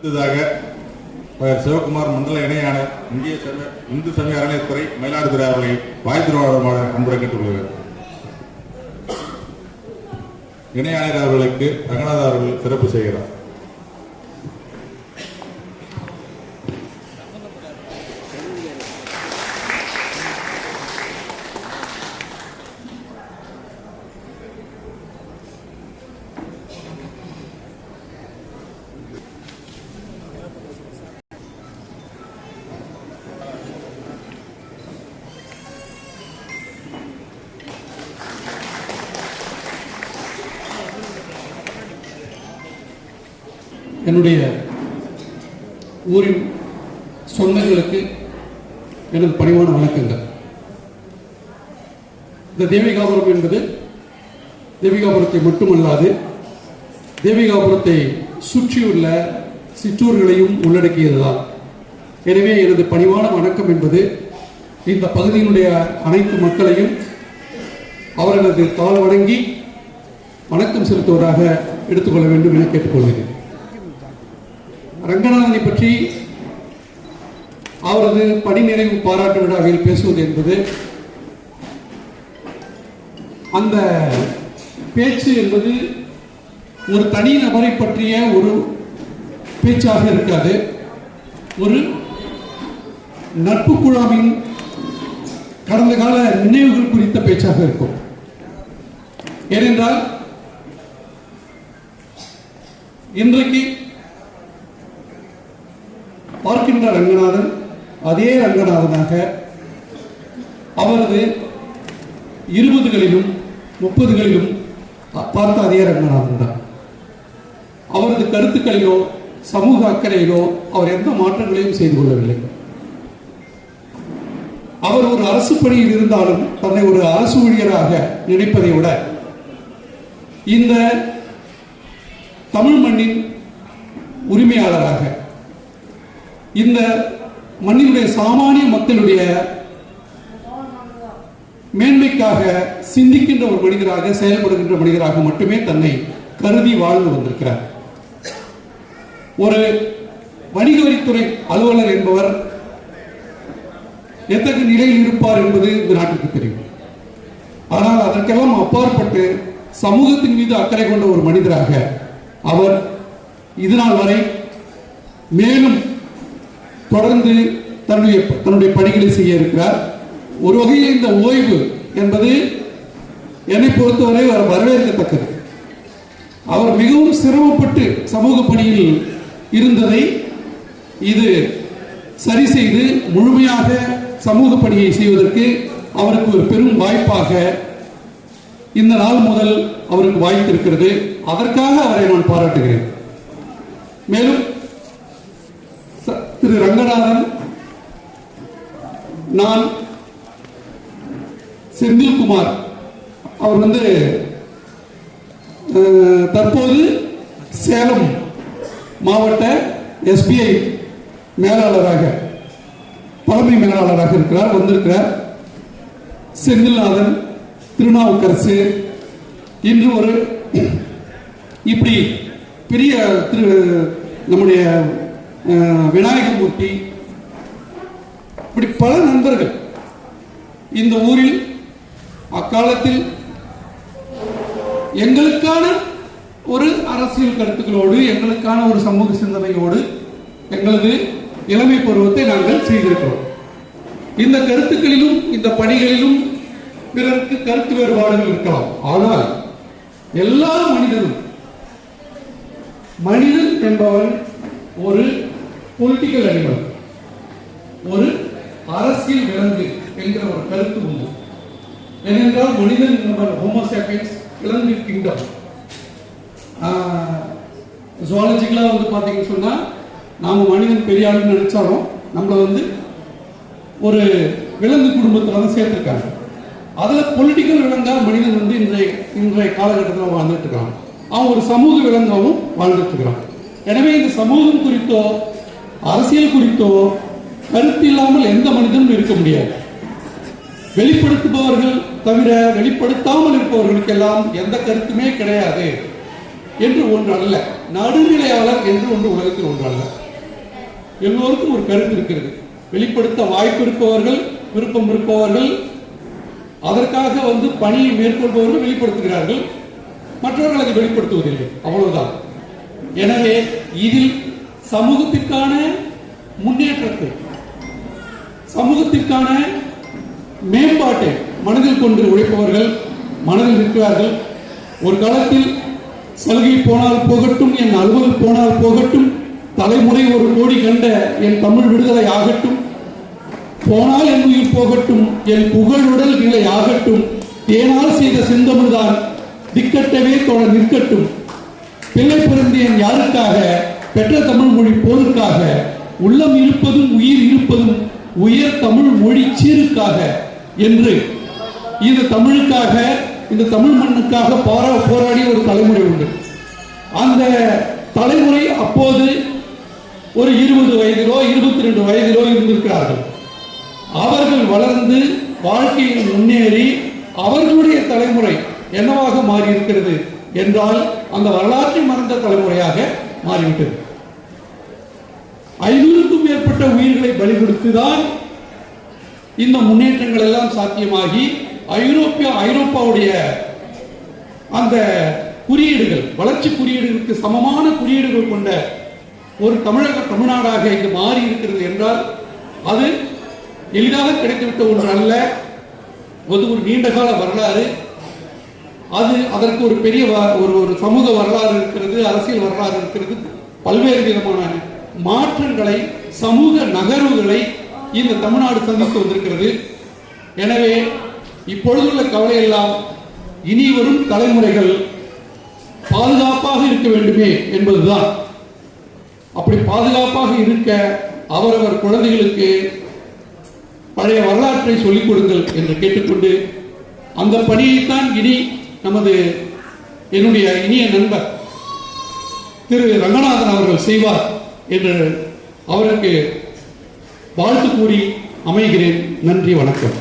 அடுத்ததாக சிவகுமார் மண்டல இணையாளர் இந்து சமய அறநிலையத்துறை மயிலாடுதுறை அவர்களை வாய்த்திருவாளர் அன்புடன் கேட்டுக்கொள்கிறார். இணையாளர் அவர்களுக்கு ரங்கநாதர் அவர்கள் சிறப்பு செய்கிறார். என்னுடைய ஊரின் சொந்தங்களுக்கு எனது பணிவான வணக்கங்கள். இந்த தேவிகாபுரம் என்பது தேவிகாபுரத்தை மட்டுமல்லாது தேவிகாபுரத்தை சுற்றியுள்ள சிற்றூர்களையும் உள்ளடக்கியதுதான். எனவே எனது பணிவான வணக்கம் என்பது இந்த பகுதியினுடைய அனைத்து மக்களையும் அவர்களது கால் வணங்கி வணக்கம் செலுத்துவதாக எடுத்துக்கொள்ள வேண்டும் என கேட்டுக்கொள்கிறேன். ரங்கநாதனை பற்றி அவரது பணி நிறைவு பாராட்டு விழாவில் பேசுவது என்பது அந்த பேச்சு என்பது ஒரு தனி நபரை பற்றிய ஒரு பேச்சாக இருக்காது. ஒரு நட்பு குழாமின் கடந்த கால நினைவுகள் குறித்த பேச்சாக இருக்கும். ஏனென்றால் இன்றைக்கு பார்க்கின்ற ரங்கநாதன் அதே ரங்கநாதனாக அவரது 20களிலும் 30களிலும் பார்த்த அதே ரங்கநாதன் தான். அவரது கருத்துக்களிலோ சமூக அக்கறையிலோ அவர் எந்த மாற்றங்களையும் செய்து கொள்ளவில்லை. அவர் ஒரு அரசு பணியில் இருந்தாலும் தன்னை ஒரு அரசு ஊழியராக நினைப்பதை விட இந்த தமிழ் மண்ணின் உரிமையாளராக இந்த மண்ணினுடைய சாமானிய மக்களுடைய மேன்மைக்காக சிந்திக்கின்ற ஒரு மனிதராக செயல்படுகின்ற மனிதராக மட்டுமே தன்னை கருதி வாழ்ந்து வந்திருக்கிறார். ஒரு வணிக வரித்துறை அலுவலர் என்பவர் எத்தகைய நிலையில் இருப்பார் என்பது இந்த நாட்டுக்கு தெரியும். ஆனால் அதற்கெல்லாம் அப்பாற்பட்டு சமூகத்தின் மீது அக்கறை கொண்ட ஒரு மனிதராக அவர் இதுநாள் வரை மேலும் தொடர்ந்து தன்னுடைய பணிகளை செய்ய இருக்கிறார். ஒரு வகையில் இந்த ஓய்வு என்பது என்னை பொறுத்தவரை வரவேற்கத்தக்கது. அவர் மிகவும் சிரமப்பட்டு சமூக பணியில் இருந்ததை இது சரி செய்து முழுமையாக சமூக பணியை செய்வதற்கு அவருக்கு ஒரு பெரும் வாய்ப்பாக இந்த நாள் முதல் அவருக்கு வாய்த்திருக்கிறது. அதற்காக அவரை நான் பாராட்டுகிறேன். மேலும் திரு ரங்கநாதன், நான் செந்தில்குமார் அவர் தற்போது சேலம் மாவட்ட SBI மேலாளராக தலைமை மேலாளராக இருக்கிறார், வந்திருக்கிறார். செந்தில்நாதன், திருநாவுக்கரசு, இன்று ஒரு இப்படி பெரிய நம்முடைய விநாயகமூர்த்தி, இப்படி பல நண்பர்கள் இந்த ஊரில் அக்காலத்தில் எங்களுக்கான ஒரு அரசியல் கருத்துக்களோடு எங்களுக்கான ஒரு சமூக சிந்தனையோடு எங்களது இளமை பருவத்தை நாங்கள் செய்திருக்கிறோம். இந்த கருத்துக்களிலும் இந்த பணிகளிலும் பிறருக்கு கருத்து வேறுபாடுகள் இருக்கலாம். ஆனால் எல்லா மனிதன் என்பவன் ஒரு பொலிட்டிக்கல் அனிமல், ஒரு அரசியல் விலங்கு என்கிற ஒரு கருத்து உண்டு. ஏனென்றால் மனிதன் ஹோமோசாப்பியன்ஸ் விலங்கு கிங்டம். ஜுவாலஜிக்கலா பாத்தீங்கன்னு சொன்னா நாம மனிதன் பெரிய ஆளுன்னு நினைச்சாலும் நம்மள ஒரு விலங்கு குடும்பத்துல சேர்த்திருக்காங்க. அதுல பொலிட்டிக்கல் விலங்கா மனிதன் இன்றைய காலகட்டத்தில் வாழ்ந்துட்டு இருக்கான். அவன் ஒரு சமூக விலங்காவும் வாழ்ந்துட்டு இருக்கிறான். எனவே இந்த சமூகம் குறித்தோ அரசியல் குறித்தோ கருத்து இல்லாமல் எந்த மனிதனும் இருக்க முடியாது. வெளிப்படுத்துபவர்கள் தவிர வெளிப்படுத்தாமல் இருப்பவர்களுக்கெல்லாம் எந்த கருத்துமே கிடையாது. என்று ஒன்று அல்ல, நடுநிலையாளர் என்று ஒன்று உலகத்தில் ஒன்று அல்ல. எல்லோருக்கும் ஒரு கருத்து இருக்கிறது. வெளிப்படுத்த வாய்ப்பு இருப்பவர்கள், விருப்பம் இருப்பவர்கள், அதற்காக பணியை மேற்கொள்பவர்கள் வெளிப்படுத்துகிறார்கள், மற்றவர்கள் அதை வெளிப்படுத்துவதில்லை, அவ்வளவுதான். எனவே இதில் சமூகத்திற்கான முன்னேற்றத்தை, சமூகத்திற்கான மேம்பாட்டை மனதில் கொண்டு உழைப்பவர்கள் மனதில் இருக்கிறார்கள். ஒரு காலத்தில் சலுகை போனால் போகட்டும், என் அலுவல் போனால் போகட்டும், தலைமுறை ஒரு கோடி கண்ட என் தமிழ் விடுதலை ஆகட்டும், போனால் என் உயிர் போகட்டும், என் புகழுடல் நிலை ஆகட்டும், தேனால் செய்த செந்தமிழ்தான் திக்கட்டவே தொடர் நிற்கட்டும், பிள்ளை பிறந்தேன் யாருக்காக, பெற்ற தமிழ் மொழி போருக்காக, உள்ளம் இருப்பதும் உயிர் இருப்பதும் உயர் தமிழ் மொழி சீருக்காக என்று இந்த தமிழுக்காக, இந்த தமிழ் மண்ணுக்காக போராடிய ஒரு தலைமுறை உண்டு. அந்த தலைமுறை அப்போது ஒரு 20 வயதிலோ 22 வயதிலோ இருந்திருக்கிறார்கள். அவர்கள் வளர்ந்து வாழ்க்கையில் முன்னேறி அவர்களுடைய தலைமுறை என்னவாக மாறி இருக்கிறது என்றால் அந்த வரலாற்றை மறந்த தலைமுறையாக மாறிவிட்டது. 500க்கும் மேற்பட்ட உயிர்களை பலி கொடுத்துதான் இந்த முன்னேற்றங்கள் எல்லாம் சாத்தியமாகி ஐரோப்பாவுடைய அந்த குறியீடுகள், வளர்ச்சி குறியீடுகளுக்கு சமமான குறியீடுகள் கொண்ட ஒரு தமிழ்நாடாக இங்கு மாறி இருக்கிறது என்றால் அது எளிதாக கிடைத்துவிட்ட ஒன்று அல்ல. ஒரு நீண்டகால வரலாறு. அதற்கு ஒரு பெரிய ஒரு சமூக வரலாறு இருக்கிறது, அரசியல் வரலாறு இருக்கிறது. பல்வேறு விதமான மாற்றங்களை, சமூக நகர்வுகளை இந்த தமிழ்நாடு சந்தித்து வந்திருக்கிறது. எனவே இப்பொழுதுள்ள கவலை எல்லாம் இனி வரும் தலைமுறைகள் பாதுகாப்பாக இருக்க வேண்டுமே என்பதுதான். அப்படி பாதுகாப்பாக இருக்க அவரவர் குழந்தைகளுக்கு பழைய வரலாற்றை சொல்லிக் கொடுங்கள் என்று கேட்டுக்கொண்டு, அந்த பணியைத்தான் இனி என்னுடைய இனிய நண்பர் திரு ரங்கநாதன் அவர்கள் செய்வார் என்று அவருக்கு வாழ்த்து கூறி அமைகிறேன். நன்றி, வணக்கம்.